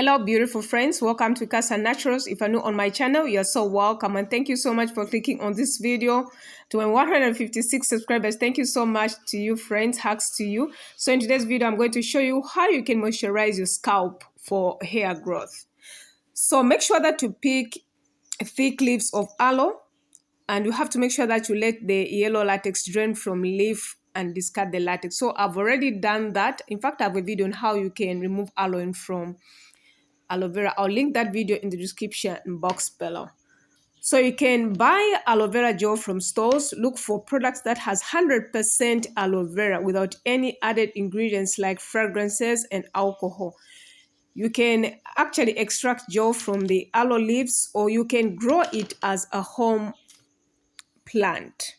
Hello, beautiful friends. Welcome to Cassia Naturals. If you're new on my channel, you're so welcome. And thank you so much for clicking on this video. To my 156 subscribers, thank you so much to you, friends. Hugs to you. So in today's video, I'm going to show you how you can moisturize your scalp for hair growth. So make sure that you pick thick leaves of aloe. And you have to make sure that you let the yellow latex drain from leaf and discard the latex. So I've already done that. In fact, I have a video on how you can remove aloe from aloe vera. I'll link that video in the description box below. So you can buy aloe vera gel from stores. Look for products that has 100% aloe vera without any added ingredients like fragrances and alcohol. You can actually extract gel from the aloe leaves, or you can grow it as a home plant.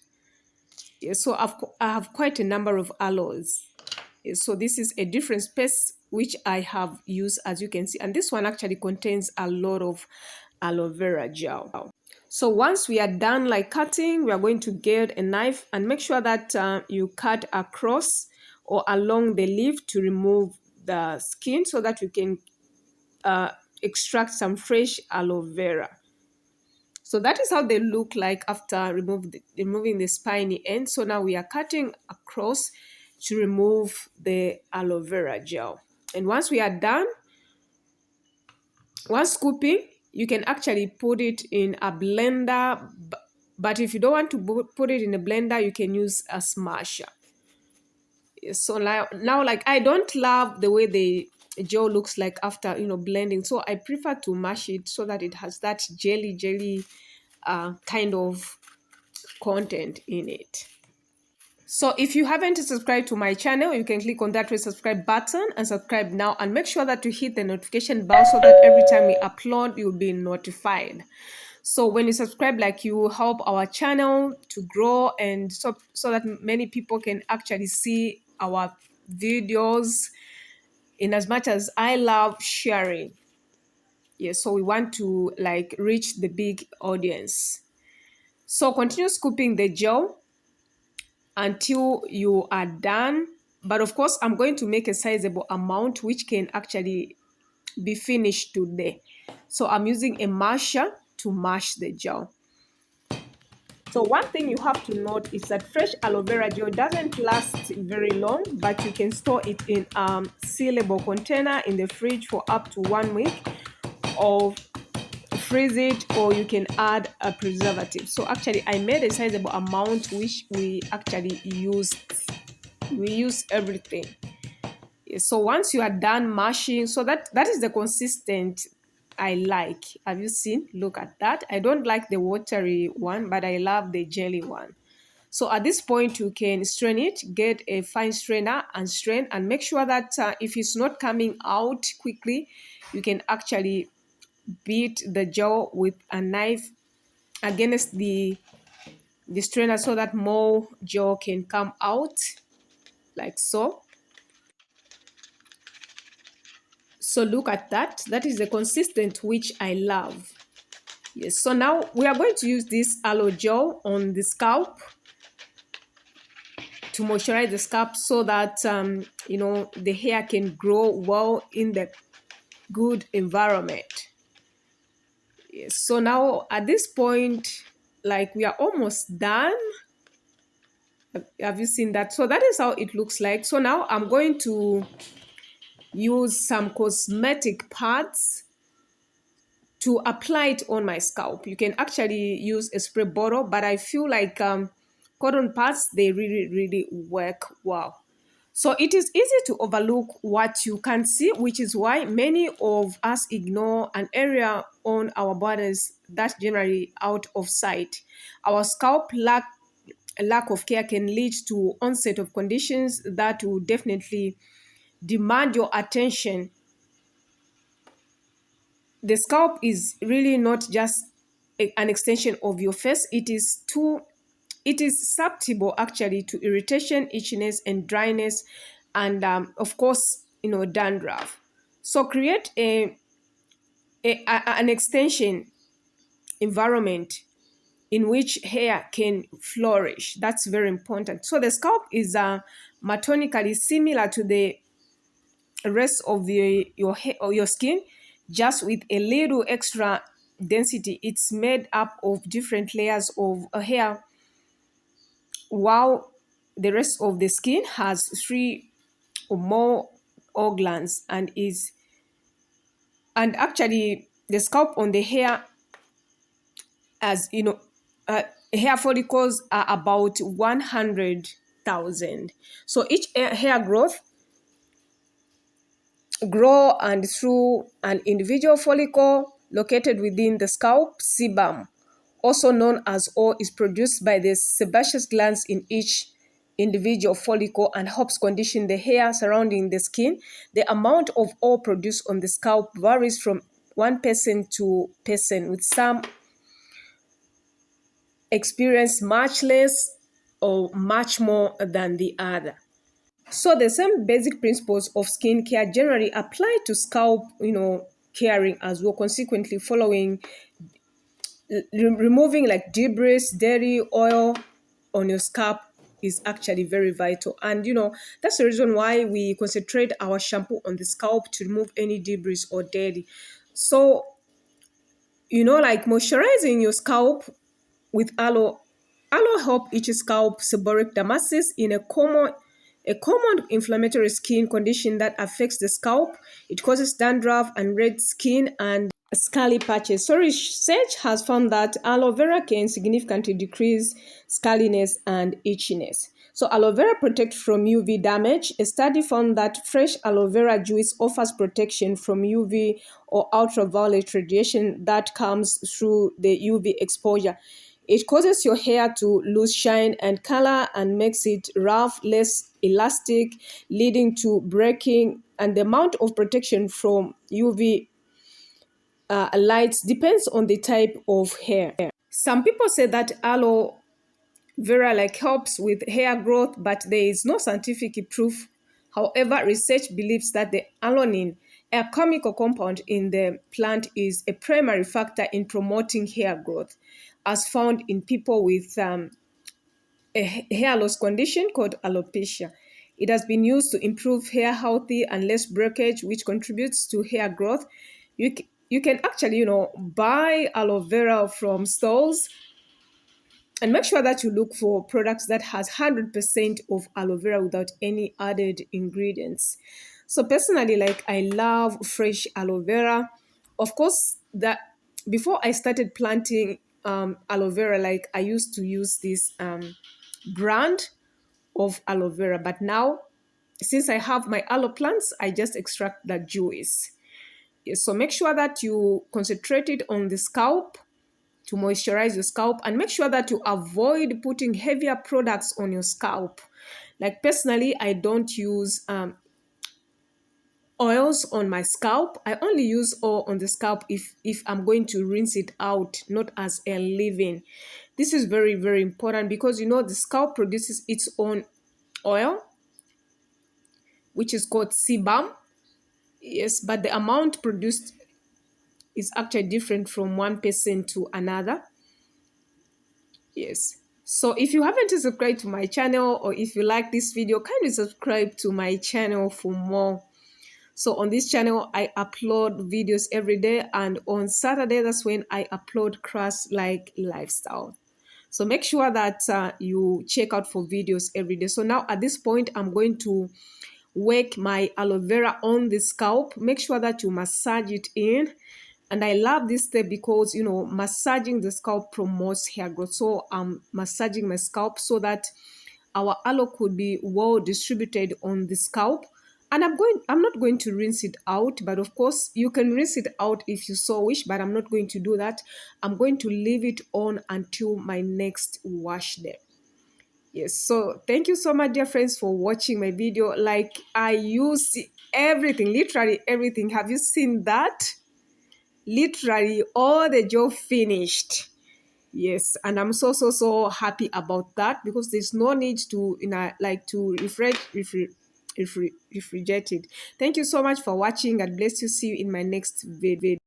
So I have quite a number of aloes. So this is a different space which I have used, as you can see, and this one actually contains a lot of aloe vera gel. So once we are done like cutting, we are going to get a knife and make sure that you cut across or along the leaf to remove the skin so that you can extract some fresh aloe vera. So that is how they look like after removing the spiny end. So now we are cutting across to remove the aloe vera gel. And once we are done, once scooping, you can actually put it in a blender. But if you don't want to put it in a blender, you can use a smasher. So now like I don't love the way the gel looks like after blending. So I prefer to mash it so that it has that jelly kind of content in it. So if you haven't subscribed to my channel, you can click on that red subscribe button and subscribe now, and make sure that you hit the notification bell so that every time we upload, you'll be notified. So when you subscribe, like, you help our channel to grow, and so that many people can actually see our videos. In as much as I love sharing, yes, so we want to like reach the big audience. So continue scooping the gel until you are done. But of course, I'm going to make a sizable amount which can actually be finished today. So I'm using a masher to mash the gel. So one thing you have to note is that fresh aloe vera gel doesn't last very long, but you can store it in a sealable container in the fridge for up to 1 week, or freeze it, or you can add a preservative. So actually I made a sizable amount which we actually use everything. So once you are done mashing, so that is the consistent I like. Have you seen? Look at that. I don't like the watery one, but I love the jelly one. So at this point, you can strain it, get a fine strainer and strain, and make sure that if it's not coming out quickly, you can actually beat the gel with a knife against the strainer so that more gel can come out, like so. So look at that. That is the consistent which I love. Yes, so now we are going to use this aloe gel on the scalp to moisturize the scalp so that the hair can grow well in the good environment. Yes, so now at this point, like, we are almost done. Have you seen that? So that is how it looks like. So now I'm going to use some cosmetic pads to apply it on my scalp. You can actually use a spray bottle, but I feel like cotton pads, they really work well. So it is easy to overlook what you can see, which is why many of us ignore an area on our bodies that's generally out of sight. Our scalp lack of care can lead to onset of conditions that will definitely demand your attention. The scalp is really not just an extension of your face. It is susceptible actually to irritation, itchiness, and dryness, and of course, dandruff. So create an extension environment in which hair can flourish. That's very important. So the scalp is matonically similar to the rest of your hair or your skin. just with a little extra density. It's made up of different layers of hair, while the rest of the skin has three or more oil glands, and actually the scalp on the hair, as you know, uh, hair follicles are about 100,000. So each hair growth grow and through an individual follicle located within the scalp sebum, also known as oil, is produced by the sebaceous glands in each individual follicle and helps condition the hair surrounding the skin. The amount of oil produced on the scalp varies from one person to person, with some experience much less or much more than the other. So the same basic principles of skincare generally apply to scalp, caring as well. Consequently, following removing like debris, dirty oil on your scalp is actually very vital. And that's the reason why we concentrate our shampoo on the scalp to remove any debris or dirty. So like moisturizing your scalp with aloe. Aloe help each scalp seborrheic dermatitis in a common inflammatory skin condition that affects the scalp. It causes dandruff and red skin and scaly patches. So research has found that aloe vera can significantly decrease scaliness and itchiness. So aloe vera protects from UV damage. A study found that fresh aloe vera juice offers protection from UV or ultraviolet radiation that comes through the UV exposure. It causes your hair to lose shine and color and makes it rough, less elastic, leading to breaking. And the amount of protection from UV lights depends on the type of hair. Some people say that aloe vera like helps with hair growth, but there is no scientific proof. However, research believes that the alanine, a chemical compound in the plant, is a primary factor in promoting hair growth, as found in people with a hair loss condition called alopecia. It has been used to improve hair healthy and less breakage, which contributes to hair growth. You can actually, buy aloe vera from stores, and make sure that you look for products that has 100% of aloe vera without any added ingredients. So personally, like, I love fresh aloe vera. Of course, that before I started planting aloe vera, like, I used to use this brand of aloe vera, but now since I have my aloe plants, I just extract the juice. Yes, so make sure that you concentrate it on the scalp to moisturize your scalp, and make sure that you avoid putting heavier products on your scalp. Like, personally, I don't use oils on my scalp. I only use oil on the scalp if I'm going to rinse it out, not as a leave-in. This is very, very important because the scalp produces its own oil, which is called sebum. Yes, but the amount produced is actually different from one person to another. Yes. So if you haven't subscribed to my channel, or if you like this video, kindly subscribe to my channel for more. So on this channel, I upload videos every day, and on Saturday, that's when I upload class like lifestyle. So make sure that you check out for videos every day. So now at this point, I'm going to work my aloe vera on the scalp. Make sure that you massage it in. And I love this step because, massaging the scalp promotes hair growth. So I'm massaging my scalp so that our aloe could be well distributed on the scalp. And I'm not going to rinse it out, but of course you can rinse it out if you so wish, but I'm not going to do that. I'm going to leave it on until my next wash day. Yes, so thank you so much, dear friends, for watching my video. Like, I use everything, literally everything. Have you seen that? Literally all the job finished. Yes, and I'm so happy about that, because there's no need to to refrigerate it. Thank you so much for watching. God bless you. See you in my next video.